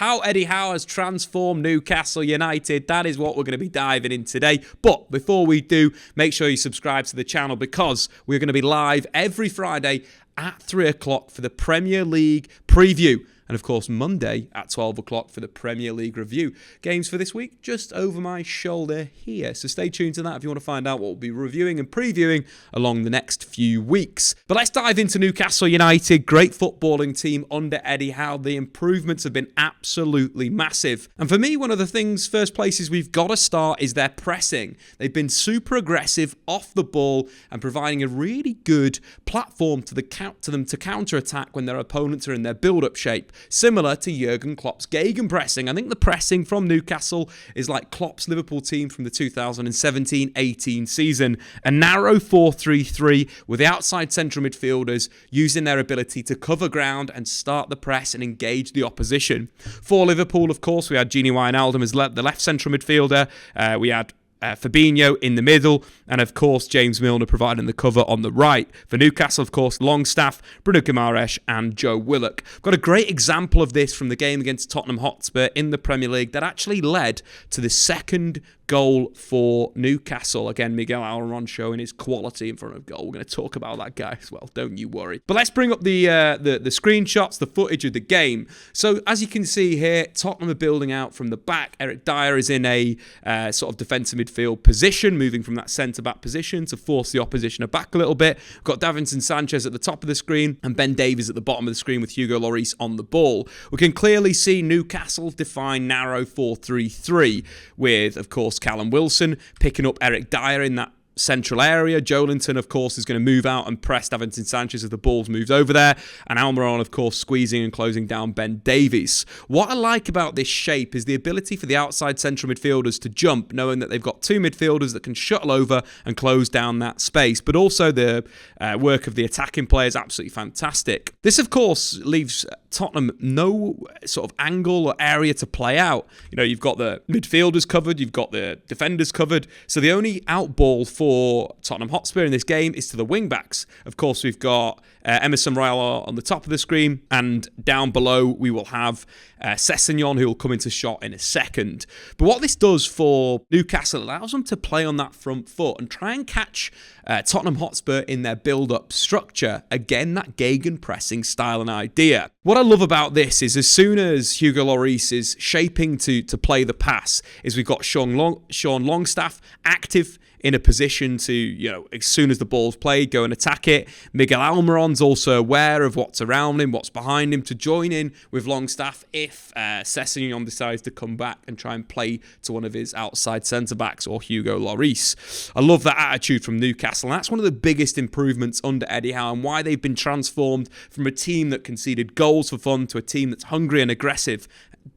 how Eddie Howe has transformed Newcastle United. That is what we're going to be diving in today. But before we do, make sure you subscribe to the channel because we're going to be live every Friday at 3 o'clock for the Premier League preview. And of course, Monday at 12 o'clock for the Premier League review. Games for this week just over my shoulder here. So stay tuned to that if you want to find out what we'll be reviewing and previewing along the next few weeks. But let's dive into Newcastle United. Great footballing team under Eddie Howe. The improvements have been absolutely massive. And for me, one of the first places we've got to start is their pressing. They've been super aggressive off the ball and providing a really good platform to them to counter-attack when their opponents are in their build-up shape. Similar to Jurgen Klopp's gegenpressing. I think the pressing from Newcastle is like Klopp's Liverpool team from the 2017-18 season. A narrow 4-3-3 with the outside central midfielders using their ability to cover ground and start the press and engage the opposition. For Liverpool, of course, we had Gini Wijnaldum as the left central midfielder. We had Fabinho in the middle, and of course James Milner providing the cover on the right. For Newcastle, of course, Longstaff, Bruno Guimaraes and Joe Willock. Got a great example of this from the game against Tottenham Hotspur in the Premier League that actually led to the second goal for Newcastle. Again, Miguel Almiron showing his quality in front of goal. We're going to talk about that guy as well, don't you worry. But let's bring up the screenshots, the footage of the game. So as you can see here, Tottenham are building out from the back. Eric Dyer is in a sort of defensive midfield position, moving from that centre-back position to force the opposition back a little bit. We've got Davinson Sanchez at the top of the screen and Ben Davies at the bottom of the screen with Hugo Lloris on the ball. We can clearly see Newcastle define narrow 4-3-3 with, of course, Callum Wilson picking up Eric Dyer in that central area. Joelinton, of course, is going to move out and press Davinson Sanchez as the ball's moved over there. And Almiron, of course, squeezing and closing down Ben Davies. What I like about this shape is the ability for the outside central midfielders to jump, knowing that they've got two midfielders that can shuttle over and close down that space. But also the work of the attacking players, absolutely fantastic. This, of course, leaves Tottenham no sort of angle or area to play out. You know, you've got the midfielders covered, you've got the defenders covered. So the only out ball for Tottenham Hotspur in this game is to the wing-backs. Of course, we've got Emerson Royal on the top of the screen, and down below we will have Sessegnon, who will come into shot in a second. But what this does for Newcastle allows them to play on that front foot and try and catch Tottenham Hotspur in their build-up structure. Again, that gegenpressing style and idea. What I love about this is as soon as Hugo Lloris is shaping to play the pass, is we've got Sean Longstaff active in a position to, you know, as soon as the ball's played, go and attack it. Miguel Almiron's also aware of what's around him, what's behind him, to join in with Longstaff if Sessegnon decides to come back and try and play to one of his outside centre-backs or Hugo Lloris. I love that attitude from Newcastle, and that's one of the biggest improvements under Eddie Howe and why they've been transformed from a team that conceded goals for fun to a team that's hungry and aggressive.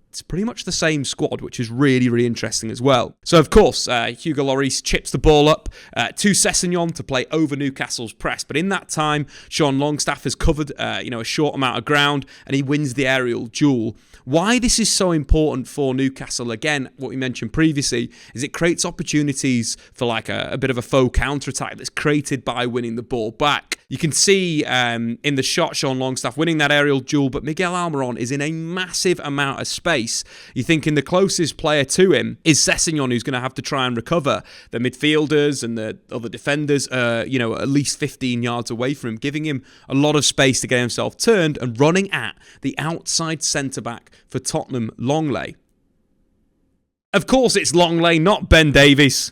It's pretty much the same squad, which is really, really interesting as well. So, of course, Hugo Lloris chips the ball up to Sessegnon to play over Newcastle's press. But in that time, Sean Longstaff has covered a short amount of ground and he wins the aerial duel. Why this is so important for Newcastle, again, what we mentioned previously, is it creates opportunities for like a bit of a faux counter-attack that's created by winning the ball back. You can see in the shot Sean Longstaff winning that aerial duel, but Miguel Almiron is in a massive amount of space. You're thinking the closest player to him is Sessegnon, who's going to have to try and recover. The midfielders and the other defenders are, at least 15 yards away from him, giving him a lot of space to get himself turned and running at the outside centre-back for Tottenham, Longley. Of course, it's Longley, not Ben Davies.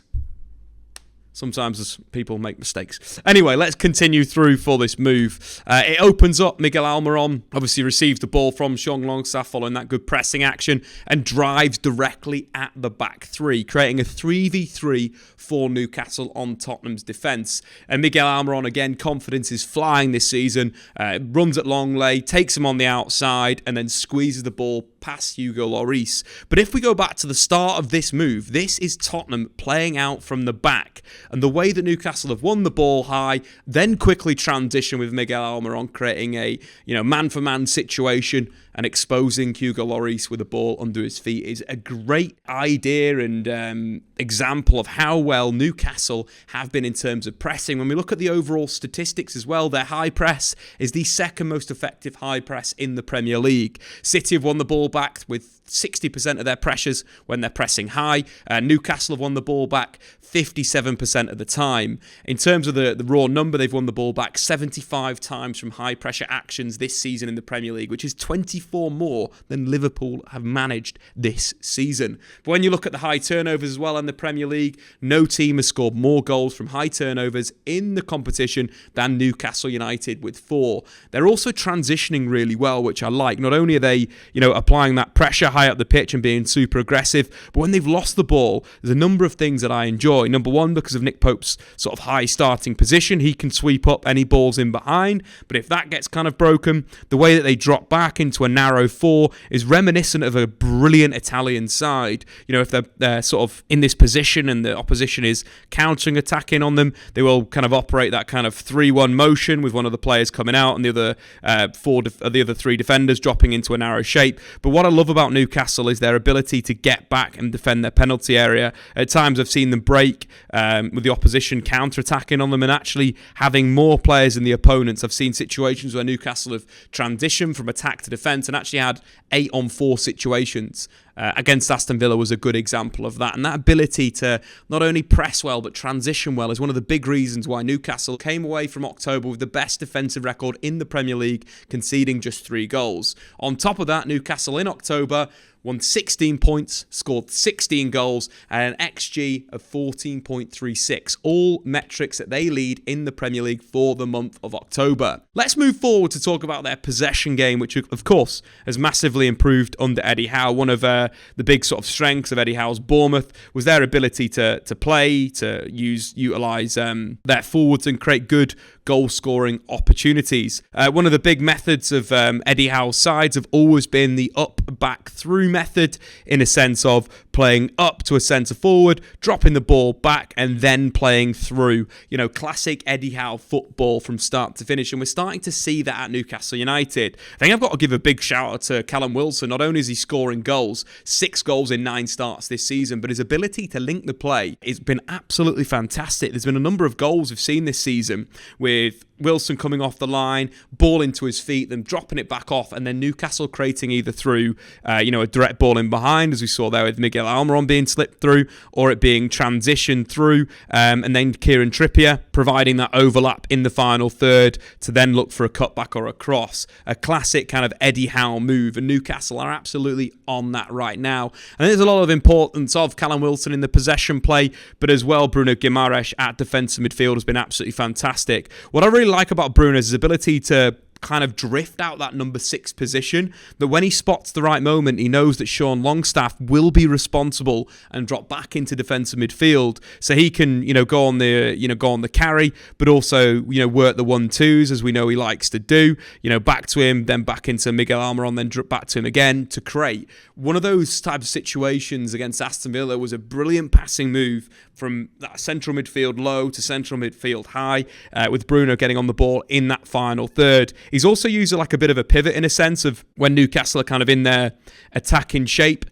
Sometimes people make mistakes. Anyway, let's continue through for this move. It opens up. Miguel Almiron obviously receives the ball from Sean Longstaff following that good pressing action and drives directly at the back three, creating a 3v3 for Newcastle on Tottenham's defence. And Miguel Almiron, again, confidence is flying this season. Runs at Longley, takes him on the outside and then squeezes the ball past Hugo Lloris. But if we go back to the start of this move, this is Tottenham playing out from the back. And the way that Newcastle have won the ball high, then quickly transition with Miguel Almiron creating a man-for-man situation and exposing Hugo Lloris with a ball under his feet is a great idea and example of how well Newcastle have been in terms of pressing. When we look at the overall statistics as well, their high press is the second most effective high press in the Premier League. City have won the ball back with 60% of their pressures when they're pressing high. Newcastle have won the ball back 57% of the time. In terms of the raw number, they've won the ball back 75 times from high pressure actions this season in the Premier League, which is 24 more than Liverpool have managed this season. But when you look at the high turnovers as well in the Premier League, no team has scored more goals from high turnovers in the competition than Newcastle United with 4. They're also transitioning really well, which I like. Not only are they, applying that pressure high up the pitch and being super aggressive, but when they've lost the ball, there's a number of things that I enjoy. Number one, because of Nick Pope's sort of high starting position, he can sweep up any balls in behind, but if that gets kind of broken, the way that they drop back into a narrow 4 is reminiscent of a brilliant Italian side. If they're sort of in this position and the opposition is countering attacking on them, they will kind of operate that kind of 3-1 motion with one of the players coming out and the other 3 defenders dropping into a narrow shape. But what I love about Newcastle is their ability to get back and defend their penalty area. At times I've seen them break with the opposition counter-attacking on them and actually having more players than the opponents. I've seen situations where Newcastle have transitioned from attack to defence and actually had 8-on-4 situations. Against Aston Villa was a good example of that. And that ability to not only press well but transition well is one of the big reasons why Newcastle came away from October with the best defensive record in the Premier League, conceding just 3 goals. On top of that, Newcastle in October won 16 points, scored 16 goals, and an XG of 14.36. All metrics that they lead in the Premier League for the month of October. Let's move forward to talk about their possession game, which, of course, has massively improved under Eddie Howe. One of the big sort of strengths of Eddie Howe's Bournemouth was their ability to play, to utilise their forwards and create good goal-scoring opportunities. One of the big methods of Eddie Howe's sides have always been the up-back-through method, in a sense of playing up to a centre forward, dropping the ball back, and then playing through. Classic Eddie Howe football from start to finish, and we're starting to see that at Newcastle United. I think I've got to give a big shout out to Callum Wilson. Not only is he scoring goals, 6 goals in 9 starts this season, but his ability to link the play has been absolutely fantastic. There's been a number of goals we've seen this season with Wilson coming off the line, ball into his feet, then dropping it back off, and then Newcastle creating either through, a direct ball in behind, as we saw there with Miguel Almiron being slipped through, or it being transitioned through, and then Kieran Trippier providing that overlap in the final third to then look for a cutback or a cross. A classic kind of Eddie Howe move, and Newcastle are absolutely on that right now. And there's a lot of importance of Callum Wilson in the possession play, but as well Bruno Guimaraes at defensive midfield has been absolutely fantastic. What I really like about Bruno is his ability to kind of drift out that number 6 position, that when he spots the right moment, he knows that Sean Longstaff will be responsible and drop back into defensive midfield, so he can go on the carry, but also work the 1-2s as we know he likes to do. Back to him, then back into Miguel Almiron, then back to him again to create. One of those types of situations against Aston Villa was a brilliant passing move from that central midfield low to central midfield high, with Bruno getting on the ball in that final third. He's also used like a bit of a pivot in a sense of when Newcastle are kind of in their attacking shape.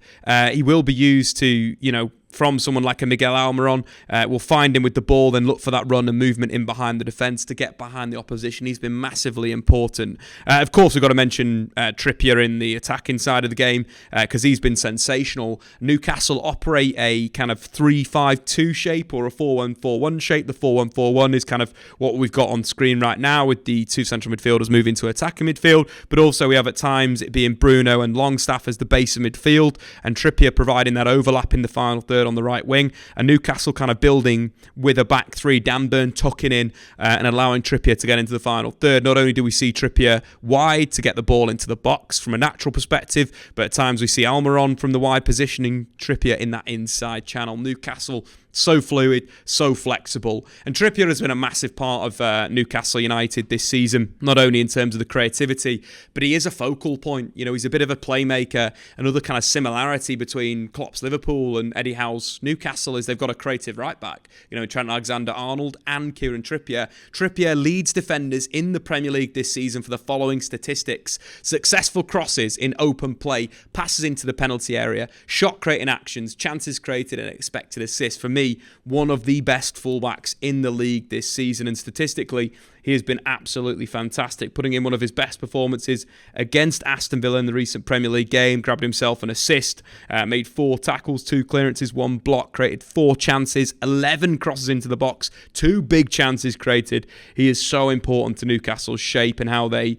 He will be used to, from someone like a Miguel Almiron, will find him with the ball, then look for that run and movement in behind the defence to get behind the opposition. He's been massively important. Of course, we've got to mention Trippier in the attacking side of the game because he's been sensational. Newcastle operate a kind of 3-5-2 shape or a 4-1-4-1 shape. The 4-1-4-1 is kind of what we've got on screen right now with the 2 central midfielders moving to attacking midfield, but also we have at times it being Bruno and Longstaff as the base of midfield and Trippier providing that overlap in the final third on the right wing, and Newcastle kind of building with a back 3, Danburn tucking in and allowing Trippier to get into the final third. Not only do we see Trippier wide to get the ball into the box from a natural perspective, but at times we see Almiron from the wide positioning Trippier in that inside channel. Newcastle So fluid, so flexible. And Trippier has been a massive part of Newcastle United this season, not only in terms of the creativity, but he is a focal point. You know, he's a bit of a playmaker. Another kind of similarity between Klopp's Liverpool and Eddie Howe's Newcastle is they've got a creative right-back. You know, Trent Alexander-Arnold and Kieran Trippier. Trippier leads defenders in the Premier League this season for the following statistics: successful crosses in open play, passes into the penalty area, shot-creating actions, chances created and expected assists. For me, one of the best fullbacks in the league this season, and statistically he has been absolutely fantastic, putting in one of his best performances against Aston Villa in the recent Premier League game. Grabbed himself an assist, made 4 tackles, 2 clearances, 1 block, created 4 chances, 11 crosses into the box, 2 big chances created. He is so important to Newcastle's shape and how they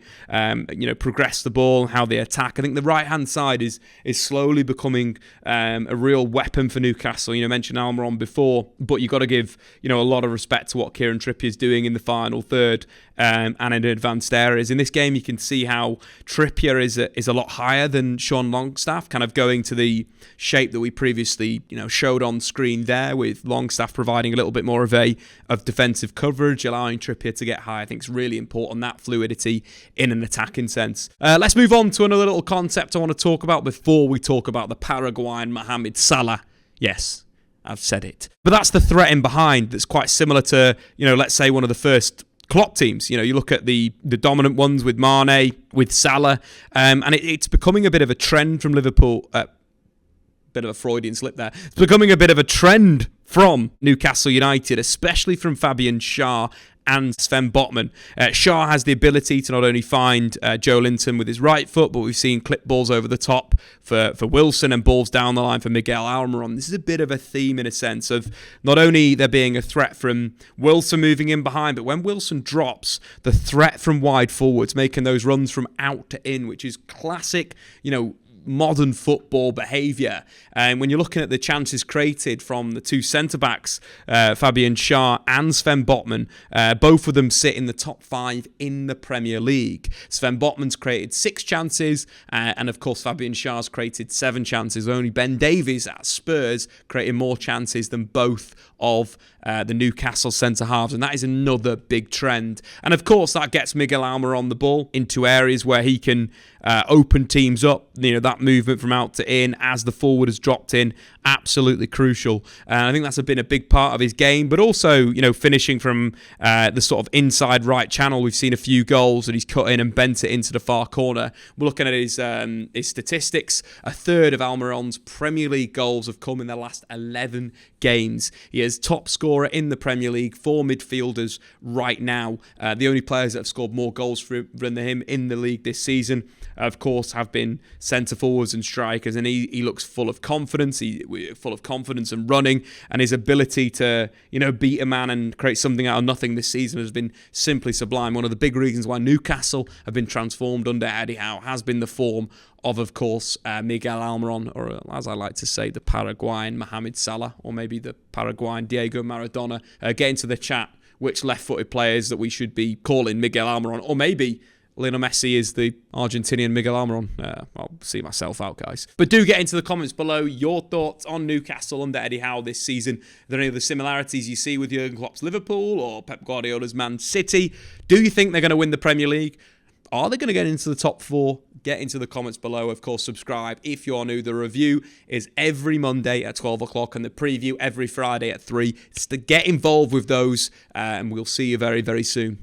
progress the ball, how they attack. I think the right-hand side is slowly becoming a real weapon for Newcastle. You know, I mentioned Almiron before, but you've got to give a lot of respect to what Kieran Trippier is doing in the final third. And in advanced areas. In this game, you can see how Trippier is a lot higher than Sean Longstaff, kind of going to the shape that we previously showed on screen there, with Longstaff providing a little bit more of defensive coverage, allowing Trippier to get high. I think it's really important, that fluidity in an attacking sense. Let's move on to another little concept I want to talk about before we talk about the Paraguayan Mohamed Salah. Yes, I've said it. But that's the threat in behind that's quite similar to, let's say one of the first Klopp teams. You look at the dominant ones with Mane, with Salah, and it's becoming a bit of a trend from Liverpool. Bit of a Freudian slip there. It's becoming a bit of a trend from Newcastle United, especially from Fabian Schär and Sven Botman. Schär has the ability to not only find Joe Linton with his right foot, but we've seen clip balls over the top for Wilson and balls down the line for Miguel Almiron. This is a bit of a theme in a sense of not only there being a threat from Wilson moving in behind, but when Wilson drops, the threat from wide forwards, making those runs from out to in, which is classic, modern football behaviour. And when you're looking at the chances created from the 2 centre-backs, Fabian Schär and Sven Botman, both of them sit in the top 5 in the Premier League. Sven Botman's created 6 chances, and of course Fabian Schär's created 7 chances. Only Ben Davies at Spurs created more chances than both of the Newcastle centre-halves, and that is another big trend. And of course that gets Miguel Almiron the ball into areas where he can open teams up. That movement from out to in as the forward has dropped in, absolutely crucial. And I think that's been a big part of his game, but also, finishing from the sort of inside right channel. We've seen a few goals that he's cut in and bent it into the far corner. We're looking at his statistics. A third of Almiron's Premier League goals have come in the last 11 games. He is top scorer in the Premier League for midfielders right now. The only players that have scored more goals than him in the league this season, of course, have been centre forwards and strikers, and he looks full of confidence. Full of confidence and running, and his ability to beat a man and create something out of nothing this season has been simply sublime. One of the big reasons why Newcastle have been transformed under Eddie Howe has been the form of course, Miguel Almiron, or as I like to say, the Paraguayan Mohamed Salah, or maybe the Paraguayan Diego Maradona. Get into the chat which left-footed players that we should be calling Miguel Almiron, or maybe Lionel Messi is the Argentinian Miguel Almiron. I'll see myself out, guys. But do get into the comments below your thoughts on Newcastle under Eddie Howe this season. Are there any other similarities you see with Jurgen Klopp's Liverpool or Pep Guardiola's Man City? Do you think they're going to win the Premier League? Are they going to get into the top 4? Get into the comments below. Of course, subscribe if you're new. The review is every Monday at 12 o'clock and the preview every Friday at 3. It's to get involved with those, and we'll see you very, very soon.